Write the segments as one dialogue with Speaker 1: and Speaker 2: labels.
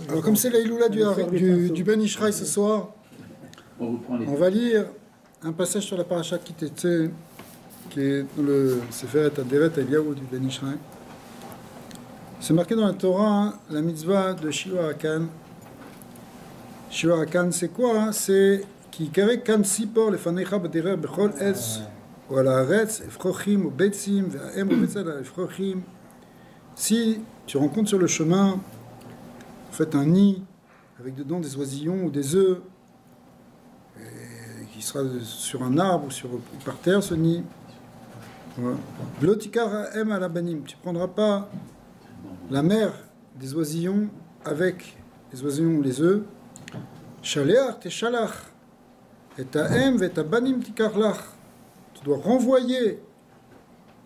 Speaker 1: Alors comme c'est l'Aïloula du Ben Ishraï ce soir, on va lire un passage sur la paracha Kitetse, qui est dans le Sefer Aderet Eliyahu du Ben Ishraï. C'est marqué dans la Torah, la mitzvah de Shiva Hakan. Shiva Hakan, c'est quoi? C'est qui kare kan sipor lefanecha b'derer bechol es ou ala haaretz efrochim ou betzim ve'aem ou betzal ala efrochim. Si tu rencontres sur le chemin, en fait, un nid avec dedans des oisillons ou des œufs, qui sera sur un arbre ou par terre, ce nid. L'otikar aim à la banim. Tu ne prendras pas la mère des oisillons avec les oisillons ou les œufs. Shaleach te shalach. Et ta aim et ta banim tikarlach. Tu dois renvoyer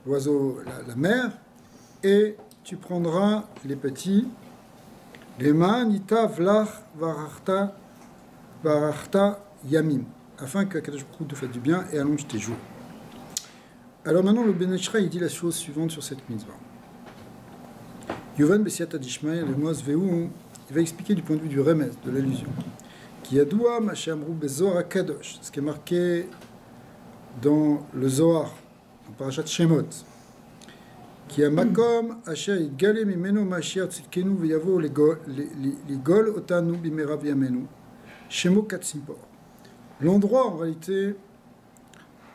Speaker 1: l'oiseau, la mère, et tu prendras les petits. Lema nita vlach varachta yamim, afin que Kadosh Baruch Hu te fasse du bien et allonge tes jours. Alors maintenant, le Ben Ishraï, il dit la chose suivante sur cette mitzvah. Yovan Besiata Dishmaï, le Moaz Vehu, il va expliquer du point de vue du remez, de l'allusion. Qui yadoua Mashamrou Bezohar Kadosh, ce qui est marqué dans le Zohar, en Parashat Shemot. Qui a makom asher yitgale mimeno mashiach tzidkenu v'yavo ligol otanu bimera v'yamenu shemo katsimpor. L'endroit en réalité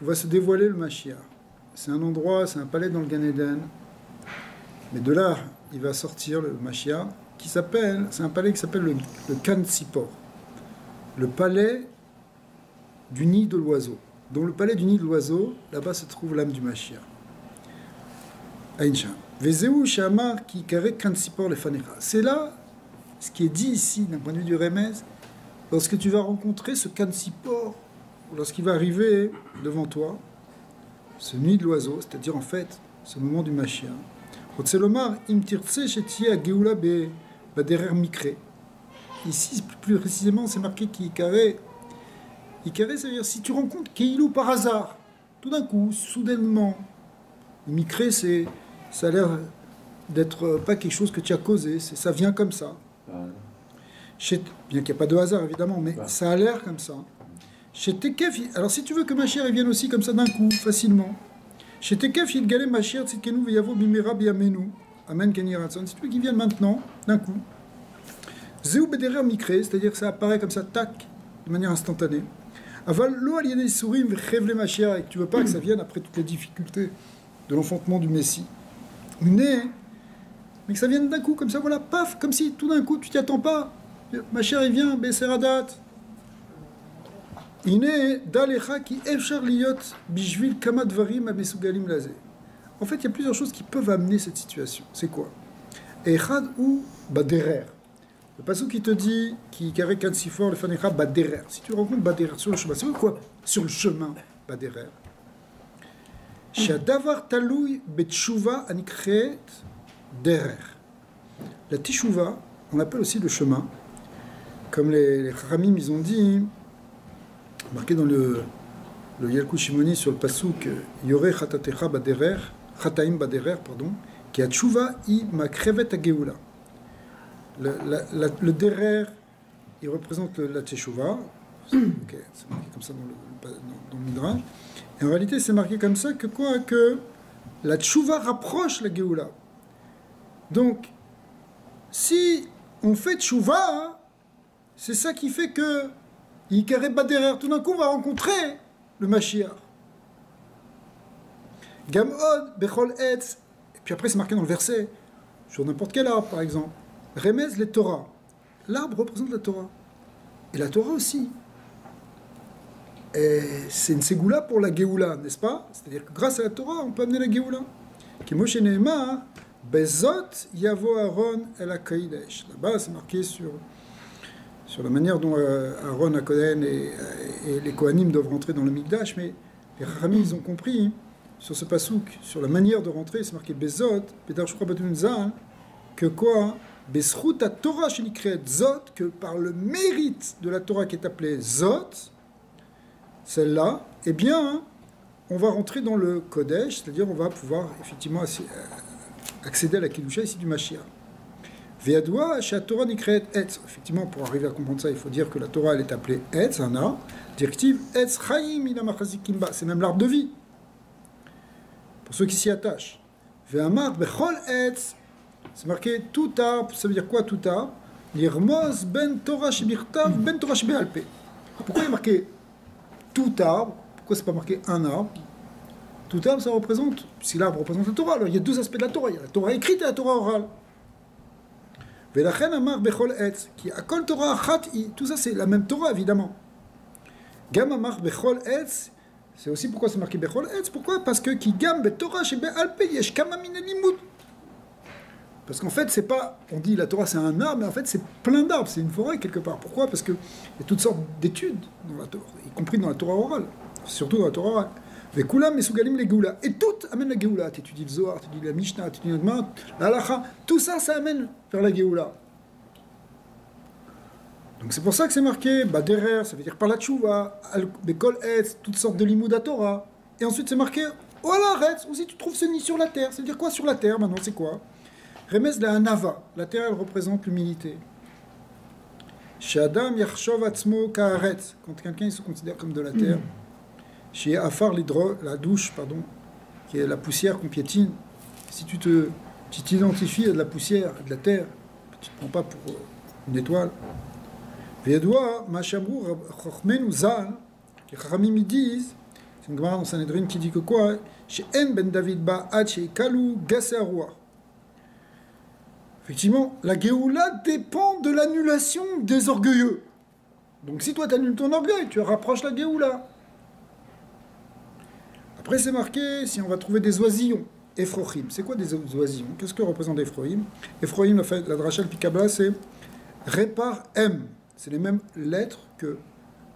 Speaker 1: où va se dévoiler le Mashiach, c'est un endroit, c'est un palais dans le Gan Eden, mais de là il va sortir le Mashiach, c'est un palais qui s'appelle le Kan Tzipor, le palais du nid de l'oiseau. Dans le palais du nid de l'oiseau, là-bas se trouve l'âme du Mashiach. C'est là ce qui est dit ici d'un point de vue du remez. Lorsque tu vas rencontrer ce Kansipor, lorsqu'il va arriver devant toi, ce nid de l'oiseau, c'est-à-dire en fait ce moment du Mashiach. Ici plus précisément c'est marqué Ikare. Ikare, ça veut dire si tu rencontres Keilou par hasard, tout d'un coup, soudainement. Mikre, ça a l'air d'être pas quelque chose que tu as causé, ça vient comme ça. Bien qu'il n'y a pas de hasard évidemment, mais ça a l'air comme ça. Chez Tekef, alors si tu veux que Mashiach vienne aussi comme ça d'un coup, facilement. Chez Tekef, il galait Mashiach, Tzidkenu v'yavo bimera b'yamenu. Amen Keni Ratson. Si tu veux qu'il vienne maintenant, d'un coup. Zeu bederer Mikre, c'est-à-dire que ça apparaît comme ça, tac, de manière instantanée. Aval lo aliéné sourim v'chevle Mashiach, et que tu veux pas que ça vienne après toutes les difficultés de l'enfantement du Messie. Mais que ça vienne d'un coup, comme ça, voilà, paf, comme si tout d'un coup, tu t'y attends pas. Ma chère, il vient, Besseradat. Ine dalecha ki efshar liyot bishvil kama dvarim amesugalim lazé. En fait, il y a plusieurs choses qui peuvent amener cette situation. C'est quoi? Echad ou baderer. Le passage qui te dit, qui carré kansifor, le fanecha baderer. Si tu rencontres baderer sur le chemin, c'est quoi? Sur le chemin, baderer. Shadavar taloui betshuva anikret derer. La tishuva, on l'appelle aussi le chemin. Comme les Khamim, ils ont dit, marqué dans le Yalkut Shimoni sur le pasuk Yore chatatecha baderer, chataim baderer, pardon, qui a tshuva i makrevet ageoula. Le derer, il représente la teshuva. Okay, c'est marqué comme ça dans le Midrash. Et en réalité, c'est marqué comme ça que la tchouva rapproche la Géoula. Donc, si on fait tchouva, c'est ça qui fait que Yikare Baderer, tout d'un coup, on va rencontrer le Mashiach. Gamod, Bechol Etz, et puis après, c'est marqué dans le verset, sur n'importe quel arbre, par exemple. Remez les Torah. L'arbre représente la Torah. Et la Torah aussi. Et c'est une ségoula pour la Géoula, n'est-ce pas? C'est-à-dire que grâce à la Torah, on peut amener la Géoula. Qui Moshe Nehemar, Bezot Yavo Aaron El HaKodesh. Là-bas, c'est marqué sur la manière dont Aaron HaKohen et les Kohanim doivent rentrer dans le Mikdash, mais les Rami, ils ont compris sur ce pasouk, sur la manière de rentrer, c'est marqué Bezot, Pedar Shukra Batun Zal, que quoi? Bezchut à Torah Shenikret Zot, que par le mérite de la Torah qui est appelée Zot, celle-là, eh bien, on va rentrer dans le Kodesh, c'est-à-dire on va pouvoir effectivement accéder à la Kedusha ici du Mashiach. Ve'adwa she'atorah nikret etz. Effectivement, pour arriver à comprendre ça, il faut dire que la Torah, elle est appelée etz, un arbre. Directive etz chaim ila machazikim ba. C'est même l'arbre de vie. Pour ceux qui s'y attachent. Ve'amar bechol etz. C'est marqué tout arbre. Ça veut dire quoi tout arbre? L'irmoz ben Torah shebirtav ben Torah shebe'alpe. Pourquoi il est marqué tout arbre? Pourquoi c'est pas marqué un arbre? Tout arbre, ça représente, si l'arbre représente la Torah, alors il y a deux aspects de la Torah. Il y a la Torah écrite et la Torah orale. Velachen amar bechol etz, qui akol Torah achat i. Tout ça, c'est la même Torah, évidemment. Gam amar bechol etz, c'est aussi pourquoi c'est marqué bechol etz. Pourquoi? Parce que qui gam be Torah shebe alpe yesh kama min limud. Parce qu'en fait, c'est pas, on dit la Torah c'est un arbre, mais en fait c'est plein d'arbres, c'est une forêt quelque part. Pourquoi? Parce qu'il y a toutes sortes d'études dans la Torah, y compris dans la Torah orale, surtout dans la Torah orale. Et Kulam Mesugalim les Géoula. Et tout amène la Géoula. Tu étudies le Zohar, tu étudies la Mishnah, tu étudies la Gemara, la Halacha. Tout ça, ça amène vers la Géoula. Donc c'est pour ça que c'est marqué derrière, ça veut dire par la Tchouva, Bekol Etz, toutes sortes de Limouda Torah. Et ensuite c'est marqué Ola Retz, ou si tu trouves ce nid sur la terre. Ça veut dire quoi sur la terre maintenant? C'est quoi? Remez la Hanava. La terre, elle représente l'humilité. Shadam Yachshov Atzmo Kaaretz. Quand quelqu'un il se considère comme de la terre. Chez Afar la douche, pardon, qui est la poussière qu'on piétine. Si tu t'identifies à de la poussière, à de la terre, tu ne te prends pas pour une étoile. Ve'edoua, Machamrou, Chochmenu Zal, les Chachamim ils disent, c'est une Gemara dans Sanhedrin qui dit que quoi? Chez En ben David ba Ad chez Kalu Gasseroua. Effectivement, la Géoula dépend de l'annulation des orgueilleux. Donc si toi tu annules ton orgueil, tu rapproches la Géoula. Après, c'est marqué, si on va trouver des oisillons, Ephrochim. C'est quoi des oisillons? Qu'est-ce que représente Ephroim? Ephroim, la dracha, le Pikabla, c'est Répar M. C'est les mêmes lettres que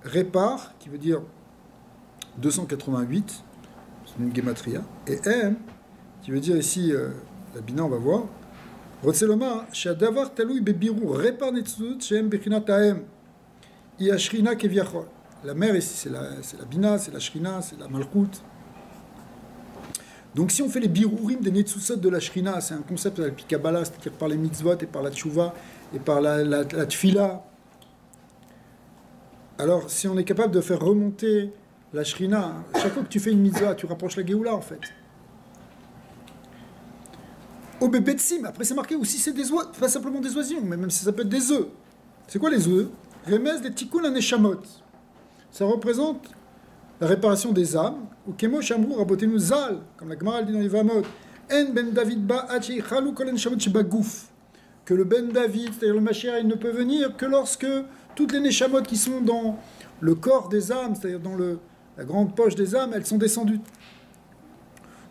Speaker 1: Répar, qui veut dire 288, c'est une gematria, et M, qui veut dire ici, la Bina, on va voir, Rotseloma, Shadavar Taloui Bebiru, Répar Netzut, Shem Bechinat Aem, Iashrina Keviachol. La mère ici, c'est la Bina, c'est la Shrina, c'est la Malchut. Donc si on fait les birourim des Netsusot de la Shrina, c'est un concept de la Pikabala, c'est-à-dire par les mitzvot et par la tchouva et par la tfila. Alors si on est capable de faire remonter la Shrina, chaque fois que tu fais une mitzvah, tu rapproches la Géoula en fait. Au Bebetsim, après c'est marqué aussi c'est des oies, pas simplement des oisillons, mais même si ça peut être des œufs. C'est quoi les œufs? Remez des tikkun aneshamot. Ça représente la réparation des âmes, ou Kemo Shamrou Rabotenu Zal, comme la Gemara dit dans les Vamot, En ben David ba Hachi Chalou Kolen Shamot Shebagouf, que le ben David, c'est-à-dire le Mashiach, il ne peut venir que lorsque toutes les Neshamot qui sont dans le corps des âmes, c'est-à-dire dans la grande poche des âmes, elles sont descendues.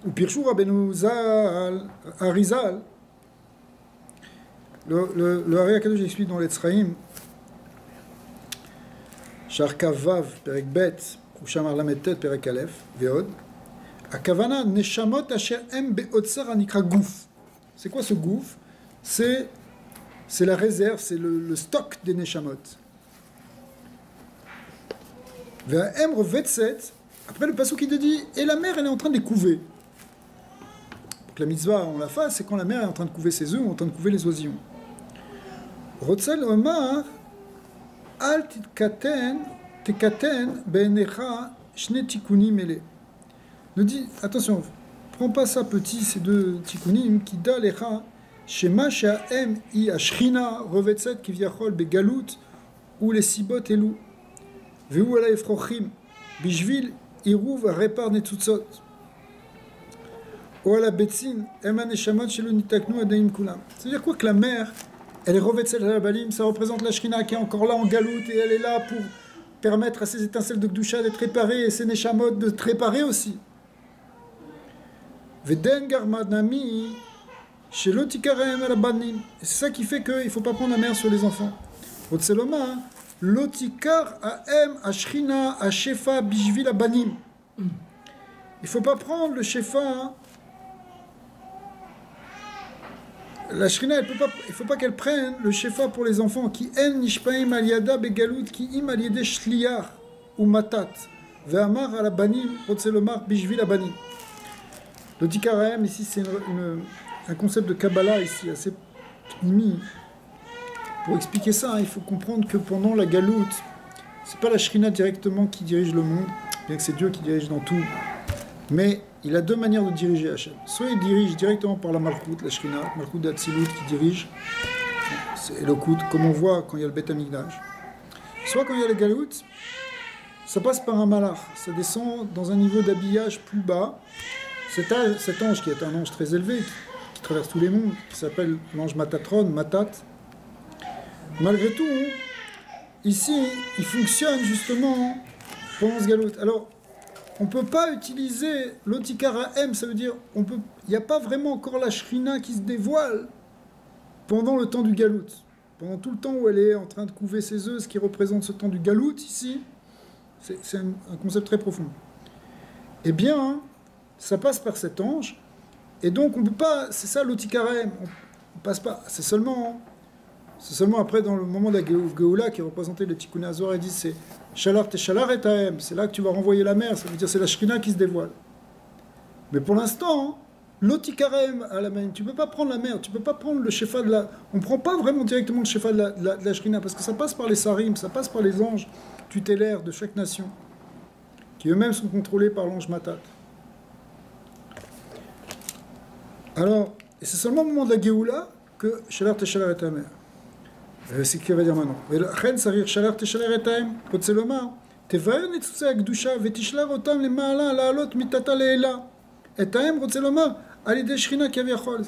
Speaker 1: Ou Pirchou Rabbeinu Zal, Arizal, le Hari Akadosh explique dans l'Etzraïm, Sharkavav, Perek Bet, Shamar Lametet, Perek Aleph, Veod. Akavana, Neshamot, Asher Em Beotsar Anikra Gouf. C'est quoi ce gouf? C'est la réserve, c'est le stock des Neshamot. Ve'em Revetset, après le passage qui te dit, et la mère, elle est en train de les couver. Donc la mitzvah, on la fasse, c'est quand la mère est en train de couver ses œufs ou en train de couver les oisillons. Rotsel Omar, Al Tikaten, Tekaten be'enecha shne tikunim ele. Nous dit, attention, prends pas ça petit, ces deux tikunim, qui da lecha, shema sha'em i ashrina revetset ki viachol begalut, ou les sibot elou. Veu ala efrochim, bishvil iruv repar netzutzot. Ou ala betzin, eman eshamot shelo nitaknu adaim kulam. C'est-à-dire quoi que la mère, elle est revetset la balim, ça représente la shrina qui est encore là en galoute, et elle est là pour permettre à ces étincelles de Gdusha d'être réparées et ces Neshamot de te réparer aussi. Veden garmadnami shelotikarem alabanim. C'est ça qui fait qu'il ne faut pas prendre la mère sur les enfants. Otseloma, lotikar aem ashrina ashefa bishvil abanim. Il ne faut pas prendre le shefa. La shrina, il ne faut pas qu'elle prenne le shefa pour les enfants qui en nishpaim aliada begalut qui im aliede shliar ou matat ve'amar alabanim rotselomar bishvil abanim. Le tikaraem ici c'est un concept de Kabbalah ici assez pnimi pour expliquer ça, il faut comprendre que pendant la galoute, c'est pas la Shrina directement qui dirige le monde, bien que c'est Dieu qui dirige dans tout. Mais il a deux manières de diriger Hachem. Soit il dirige directement par la Malchut, la Shrina, Malchut d'Atsilut qui dirige, c'est Elokut, comme on voit quand il y a le Beth Amikdash. Soit quand il y a la galoute, ça passe par un malach, ça descend dans un niveau d'habillage plus bas. Cet ange qui est un ange très élevé, qui traverse tous les mondes, qui s'appelle l'ange Matatron, Matat. Malgré tout, ici, il fonctionne justement pendant ce galoute. Alors, on ne peut pas utiliser l'Otikara M, ça veut dire il n'y a pas vraiment encore la Shrina qui se dévoile pendant le temps du galoute. Pendant tout le temps où elle est en train de couver ses œufs, ce qui représente ce temps du galoute ici, c'est un concept très profond. Eh bien, ça passe par cet ange, et donc on ne peut pas, c'est ça l'Otikara M, on passe pas, c'est seulement après, dans le moment de la Géoula, qui est représenté le Tikkun Azor, il dit c'est Shalar Teshalar et Taem, c'est là que tu vas renvoyer la mer, ça veut dire c'est la Shrina qui se dévoile. Mais pour l'instant, l'Otikarem à la main, tu ne peux pas prendre la mer, tu ne peux pas prendre le Shefa de la. On ne prend pas vraiment directement le Shefa de la Shrina, parce que ça passe par les Sarim, ça passe par les anges tutélaires de chaque nation, qui eux-mêmes sont contrôlés par l'ange Matat. Alors, et c'est seulement au moment de la Géoula que Shalar Teshalar et Taem. C'est ce qu'il va dire maintenant. ולכן צריך שלח תשלח את האם, רוצה לומר, תבאר ניצוצי הקדושה ותשלח אותם למעלה, לעלות מתתה לעילה. את האם רוצה לומר, על ידי שכינה כביכול.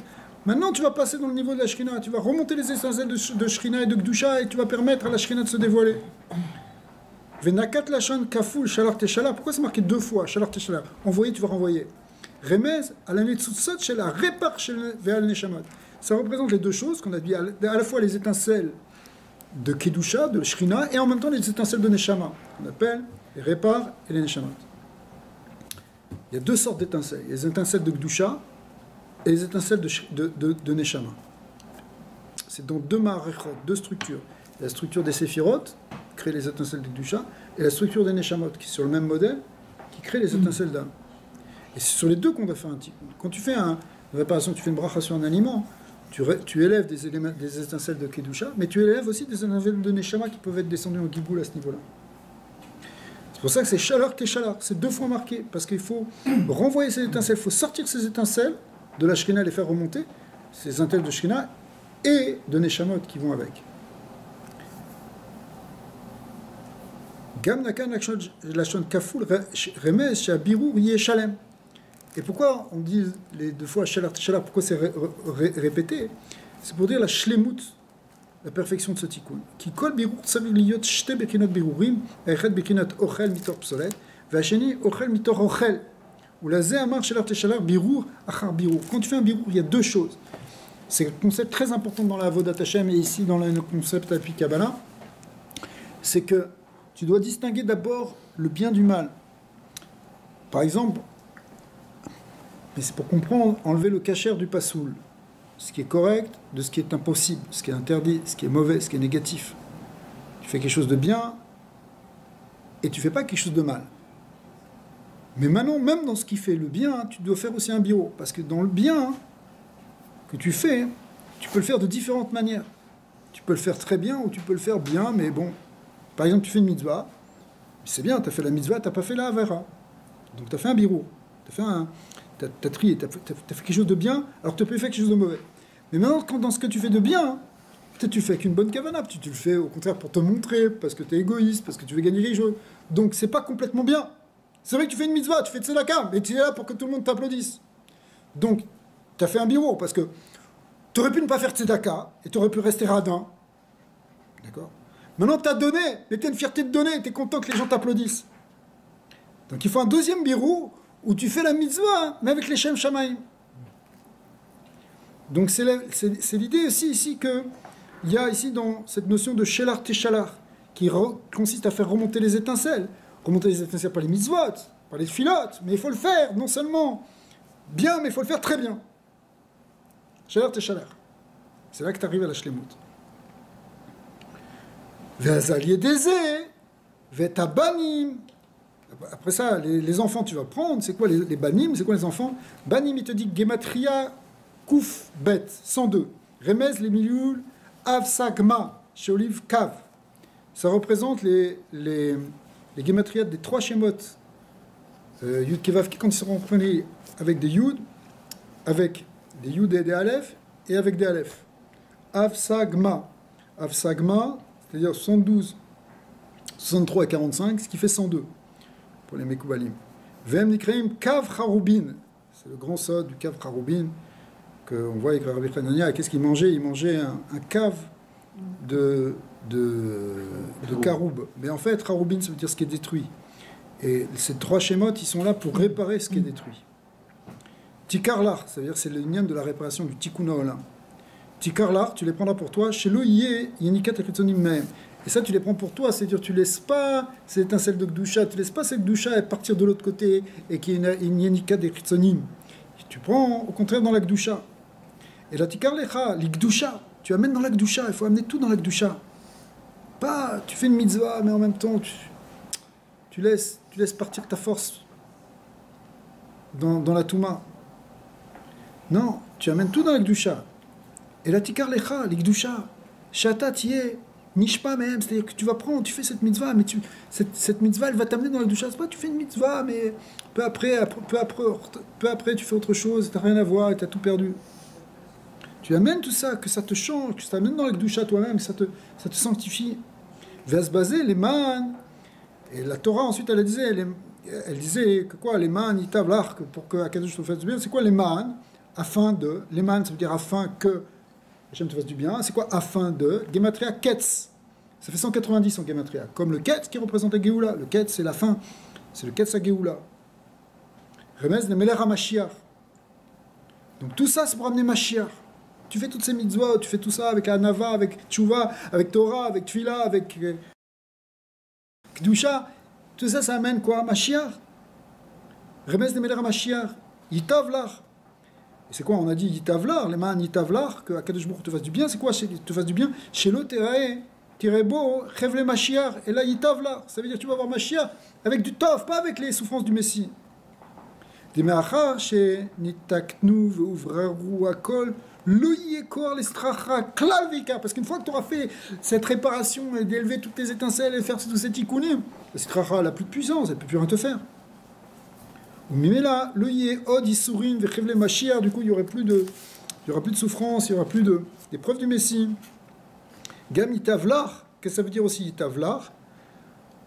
Speaker 1: Maintenant, tu vas passer dans le niveau de la Shrina, tu vas remonter les essentiels de Shrina et de Gdusha et tu vas permettre à la Shrina de se dévoiler. Venakat lachon kaful shalach teshalach. Pourquoi c'est marqué deux fois, shalach teshalach? Envoyer, tu vas renvoyer. Remez à la netzutzot shel ha-repar shel ve'al neshamot. Ça représente les deux choses qu'on a dit, à la fois les étincelles de Kedusha, de Shrina, et en même temps les étincelles de Neshama, qu'on appelle les Repar et les Neshamot. Il y a deux sortes d'étincelles. Il y a les étincelles de Kedusha et les étincelles de Neshama. C'est dans deux marechot, deux structures. Il y a la structure des Séphirot, qui crée les étincelles de Kedusha, et la structure des Neshamot, qui est sur le même modèle, qui crée les étincelles d'âme. Et c'est sur les deux qu'on doit faire un tikkun. Quand tu fais une réparation, tu fais une bracha sur un aliment, tu élèves des étincelles de Kedusha, mais tu élèves aussi des étincelles de Neshama qui peuvent être descendues en Giboul à ce niveau-là. C'est pour ça que c'est Shalar Teshalar, c'est deux fois marqué, parce qu'il faut renvoyer ces étincelles, il faut sortir ces étincelles de la Shrina et les faire remonter, ces étincelles de Shrina et de Neshamot qui vont avec. Gam nakan lachon kaful remez shabirur yeshalem. Et pourquoi on dit les deux fois Shalar Teshalar, pourquoi c'est répété? C'est pour dire la shlemut, la perfection de ce tikkun. Qui kol birur tsaviv liyot shte bekinot birurim, echad bekinot ochel mitor psolet, vacheni ochel mitor ochel. Ou la zé amar Shalar Teshalar birur achar birur. Quand tu fais un birur, il y a deux choses. C'est un concept très important dans la Avodat Hashem et ici dans le concept Alpi Kabbalah. C'est que tu dois distinguer d'abord le bien du mal. Par exemple, mais c'est pour comprendre, enlever le kasher du pasoul, ce qui est correct de ce qui est impossible, ce qui est interdit, ce qui est mauvais, ce qui est négatif. Tu fais quelque chose de bien et tu fais pas quelque chose de mal. Mais maintenant, même dans ce qui fait le bien, tu dois faire aussi un bio, parce que dans le bien que tu fais, tu peux le faire de différentes manières. Tu peux le faire très bien ou tu peux le faire bien, mais bon. Par exemple, tu fais une mitzvah, c'est bien, tu as fait la mitzvah, tu n'as pas fait la avera. Donc tu as fait un biro, t'as trié, t'as fait quelque chose de bien, alors que tu as pu faire quelque chose de mauvais. Mais maintenant, quand dans ce que tu fais de bien, peut-être tu fais qu'une bonne kavana, tu le fais au contraire pour te montrer, parce que tu es égoïste, parce que tu veux gagner les jeux. Donc c'est pas complètement bien. C'est vrai que tu fais une mitzvah, tu fais de tzedaka, mais tu es là pour que tout le monde t'applaudisse. Donc, tu as fait un biro, parce que tu aurais pu ne pas faire tzedaka, et tu aurais pu rester radin. D'accord? Maintenant, tu as donné, mais tu as une fierté de donner, tu es content que les gens t'applaudissent. Donc il faut un deuxième biro où tu fais la mitzvah, mais avec les Shem Shamaim. Donc c'est l'idée aussi ici qu'il y a ici dans cette notion de Shelar Teshalar, qui consiste à faire remonter les étincelles. Remonter les étincelles par les mitzvot, par les filotes, mais il faut le faire, non seulement bien, mais il faut le faire très bien. Shelar Teshalar. C'est là que tu arrives à la Shlemut. Ve'azal yedezeh, ve'tabanim. Après ça, les enfants, tu vas prendre. C'est quoi les banim? C'est quoi les enfants? Banim, il te dit Gematria Kouf Bet 102. Remez les milioul Avsagma. chez Olive Kav. Ça représente les gématriades des 3 Shemot. Yud Kevav, quand ils seront reprenus avec des Yud, avec des Yud et des Aleph, et avec des Aleph. Avsagma. Avsagma, c'est-à-dire 72, 63 et 45, ce qui fait 102 pour les Mekoubalim. Vem Nikreim Kav Harubin. C'est le grand sod du Kav Harubin qu'on voit avec Rabbi Hanania. Qu'est-ce qu'il mangeait? Il mangeait un cave de Karoub. Mais en fait, Harubin, ça veut dire ce qui est détruit. Et ces 3 schémotes, ils sont là pour réparer ce qui est détruit. Tikarlar, ça veut dire c'est l'union de la réparation du Tikkun Olam. Tikarlar, tu les prendras pour toi. Chez l'Oïe, Yenikat et même. Et ça, tu les prends pour toi, c'est-à-dire tu laisses pas ces étincelles de Gdusha, tu laisses pas cette Gdusha partir de l'autre côté et qu'il y ait une Yenikat et tu prends au contraire dans la Gdusha. Et la Tikarlecha, l'Igdusha, tu amènes dans la Gdusha, il faut amener tout dans la Gdusha. Pas, tu fais une mitzvah, mais en même temps, tu laisses partir ta force dans la Touma. Non, tu amènes tout dans la Gdusha. Et la Tikar Lecha, l'Igdusha, Shata tiye, Nishpa même, c'est-à-dire que tu vas prendre, tu fais cette mitzvah, mais cette mitzvah, elle va t'amener dans la Gdusha. C'est pas tu fais une mitzvah, mais peu après tu fais autre chose, t'as rien à voir et t'as tout perdu. Tu amènes tout ça, que ça te change, que ça t'amène dans la Gdusha toi-même, ça te sanctifie. Va se baser les man. Et la Torah ensuite elle disait que quoi, les man, itavlar, pour que Akadosh te fasse du bien, c'est quoi les man? Les man, ça veut dire afin que Hachem te fasse du bien, c'est quoi afin de? Gematria Ketz, ça fait 190 en Gematria, comme le Ketz qui représente la Géoula, le Ketz c'est la fin, c'est le Ketz à Géoula. Remez le Melech HaMashiach. Donc tout ça c'est pour amener Mashiach. Tu fais toutes ces mitzvot, tu fais tout ça avec Anava, avec Tchouva, avec Torah, avec Tfila, avec Kedusha, tout ça, ça amène quoi? Mashiach. Remez le Melech HaMashiach. Yitavlar. Et c'est quoi? On a dit Yitavlar, les man Yitavlar, que Akadosh Baruch Hu te fasse du bien. C'est quoi te fasse du bien? Shelo Terae, Tirebo, Chevle Mashiach, et là Yitavlar. Ça veut dire que tu vas avoir Mashiach avec du tov, pas avec les souffrances du Messie. Demeacha, chez Nitaknu, Veuvraru Akol, Loyekor, l'Estracha, Klavika. Parce qu'une fois que tu auras fait cette réparation et d'élever toutes tes étincelles et faire tous ces tikkunim, l'Estracha n'a plus de puissance, elle ne peut plus rien te faire. Mais là, le yé od isurin vechevle mashiach, du coup il y aura plus de souffrance, il y aura plus d'épreuve du Messie. Gam itavlar, qu'est-ce que ça veut dire aussi itavlar?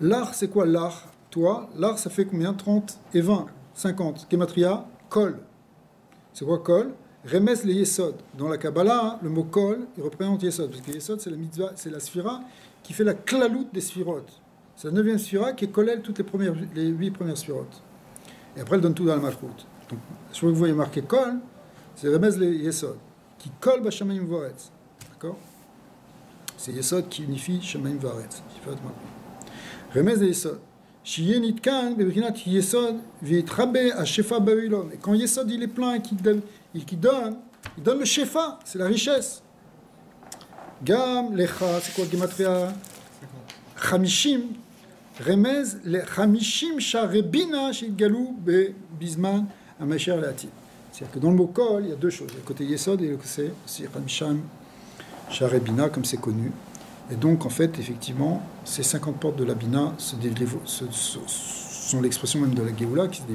Speaker 1: L'ar c'est quoi l'ar? Toi, l'ar ça fait combien? 30 et 20, 50. Gematria, kol. C'est quoi kol? Remez les yesod. Dans la Kabbalah, le mot kol il représente yesod, parce que yesod c'est la mitzvah, c'est la sphira qui fait la klalout des sphirotes. C'est la 9e sphira qui collèle toutes les 8 premières sphirotes. Et après, elle donne tout dans le Malchut. Donc, je vois que vous voyez marqué Kol, c'est Remez les Yesod, qui colle ba Shamaim Varetz. D'accord? C'est Yesod qui unifie Shamaim Varetz. Remez les Yesod. Shiye Nitkan, Bebrinat Yesod, Vitrabe à Shefa Babylon. Et quand Yesod il est plein et qu'il donne le Shefa, c'est la richesse. Gam, Lecha, c'est quoi Gematria? Chamishim. Remez le Chamishim Sharebina Shidgalou be Bizman Amasher Leati. C'est-à-dire que dans le mot Kol, il y a deux choses. Il y a le côté Yesod et le côté Chamisham Sharebina, comme c'est connu. Et donc, en fait, effectivement, ces 50 portes de la Bina sont l'expression même de la Géoula qui se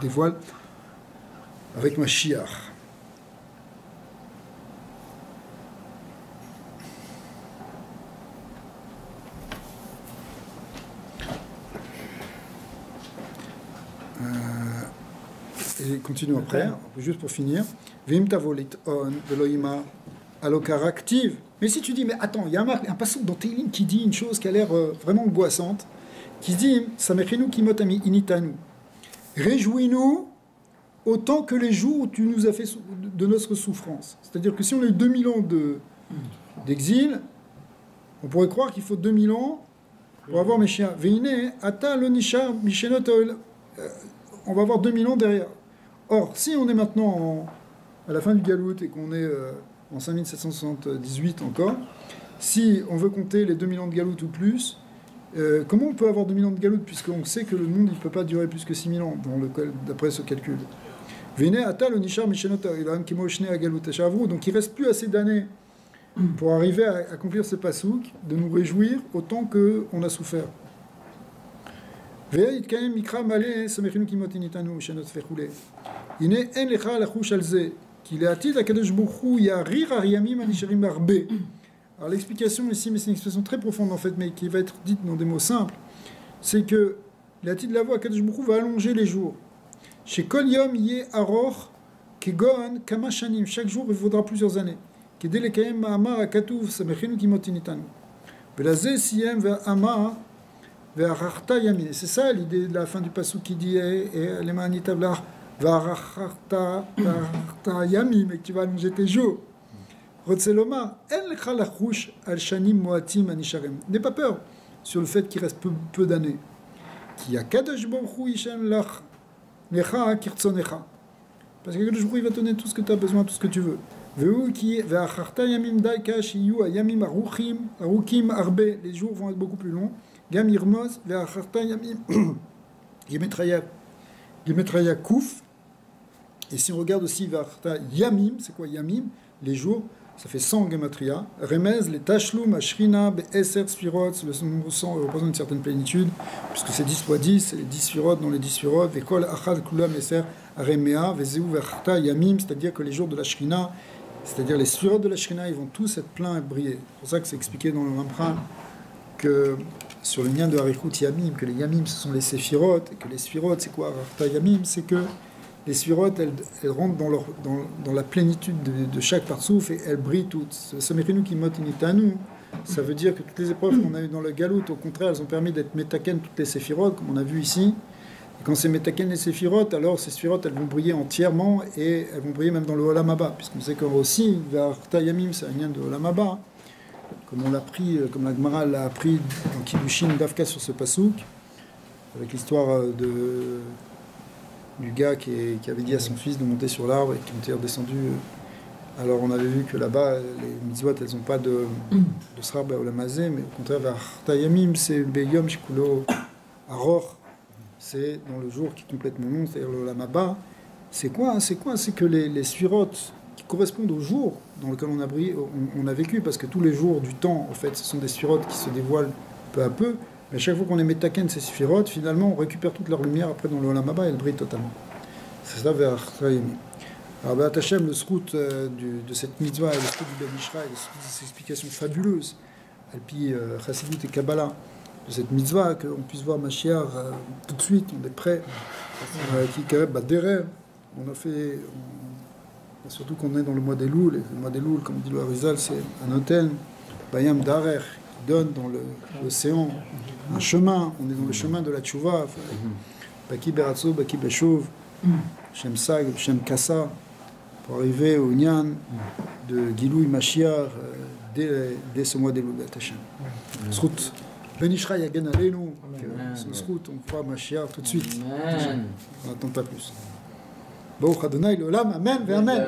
Speaker 1: dévoile avec Mashiach. Et continue après, juste pour finir. Vim tavolit on veloima alokar active. Mais si tu dis, mais attends, il y a un passage dans Télim qui dit une chose qui a l'air vraiment angoissante, qui dit, Samechenu kimotami initanu. Réjouis-nous autant que les jours où tu nous as fait de notre souffrance. C'est-à-dire que si on a eu 2000 ans d'exil, on pourrait croire qu'il faut 2000 ans pour avoir Meshiach. Veine ata lo nishar mishenot on va avoir 2000 ans derrière. Or, si on est maintenant à la fin du Galout et qu'on est en 5778 encore, si on veut compter les 2000 ans de Galout ou plus, comment on peut avoir 2000 ans de Galout puisqu'on sait que le monde ne peut pas durer plus que 6000 ans d'après ce calcul. Donc il ne reste plus assez d'années pour arriver à accomplir ce pasouk, de nous réjouir autant qu'on a souffert. ויתקיים מקרא מלא שמחים כימותין איתנו שנוספי חולה. הנה אין לך לחוש על זה, כי לעתיד הקדוש ברוך הוא יאריך הימים הנשארים הרבה. Alors l'explication ici, mais c'est une expression très profonde en fait, mais qui va être dite dans des mots simples, c'est que לעתיד לבוא הקדוש ברוך הוא va allonger les jours. שכל יום יהיה ארוך כגון כמה שנים, chaque jour il vaudra plusieurs années. כדי לקיים מאמר הכתוב שמחים כימותין איתנו. ולזה סיים ואמר c'est ça l'idée de la fin du passage qui dit les manitavlar varachta yami, mais tu vas allonger tes jours. Rotseloma el khalachush al shanim moatim anisharem. N'aie pas peur sur le fait qu'il reste peu d'années. Qui a kadosh baruch hu yishem lach necha kirtzonecha. Parce que kadosh baruch hu il va te donner tout ce que tu as besoin, tout ce que tu veux. Veu qui varachta yamim daika shiyu yamim arukim arbe. Les jours vont être beaucoup plus longs. Gam Yirmoz, Ve'acharta Yamim, Gemetraya Kouf. Et si on regarde aussi Ve'acharta Yamim, c'est quoi Yamim? Les jours, ça fait 100 Gematria. Remez, les Tashlum, Ashrina, Be'eser, Sfirot, le nombre 100 représente une certaine plénitude, puisque c'est 10 fois 10, c'est les 10 Sfirot dans les 10 Sfirot, Ve'kol Achad Kulam Eser, Aremea, Ve'zeu Ve'acharta Yamim, c'est-à-dire que les jours de la Shrina, c'est-à-dire les Sfirot de la Shrina, ils vont tous être pleins et briller. C'est pour ça que c'est expliqué dans l'emprunt que sur le lien de Harichut Yamim, que les Yamim ce sont les Séphirot, et que les Sphirot c'est quoi Arta Yamim, c'est que les Sphirot elles rentrent dans la plénitude de chaque partsouf et elles brillent toutes. Samerinu Kimot Initanu, ça veut dire que toutes les épreuves qu'on a eues dans le Galout, au contraire, elles ont permis d'être Metaken toutes les Séphirot, comme on a vu ici. Et quand c'est Metaken les Séphirot, alors ces Sphirot elles vont briller entièrement et elles vont briller même dans le Olam Haba, puisqu'on sait qu'aussi, Arta Yamim c'est un lien de Olam Haba. Comme on l'a pris, comme la Gemara l'a appris dans Kiddushin Dafka sur ce pasouk, avec l'histoire du gars qui avait dit à son fils de monter sur l'arbre et qui était redescendu. Alors on avait vu que là-bas, les mitzvot, elles n'ont pas de srar be'olamazé, mais au contraire, Tayamim, c'est Beyom Shikulo Aror, c'est dans le jour qui est complètement long, c'est-à-dire l'Olam Haba. C'est quoi? C'est que les sfirotes qui correspondent au jour dans lequel on a vécu, parce que tous les jours du temps, en fait, ce sont des sphirotes qui se dévoilent peu à peu, mais à chaque fois qu'on est metaken ces sphirotes, finalement, on récupère toute leur lumière après dans le Olam Haba et elles brillent totalement. C'est ça vers Chayemi. Alors, Be'at Hashem, le srout de cette mitzvah et le srout du Ben Ishra et ces explications fabuleuses, Alpi Chassidut et Kabbalah, de cette mitzvah, qu'on puisse voir Mashiach tout de suite, on est prêt, qui derrière, on a fait. Surtout qu'on est dans le mois d'Elul, et le mois d'Elul, comme dit le Harizal, c'est un hôtel, Bayam Darer, qui donne dans l'océan un chemin, on est dans le chemin de la Tchouva, Baki Beratso, Baki Beshov, Shem Sag, Shem Kassa, pour arriver au Nyan de Gilou Mashiach dès ce mois d'Elul, Hashem. Srout, Ben Ishra Yagen Aleinu, ce srout, on croit Mashiach tout de suite. On n'attend pas plus. Baruch Adonai l'olam, amen, amen.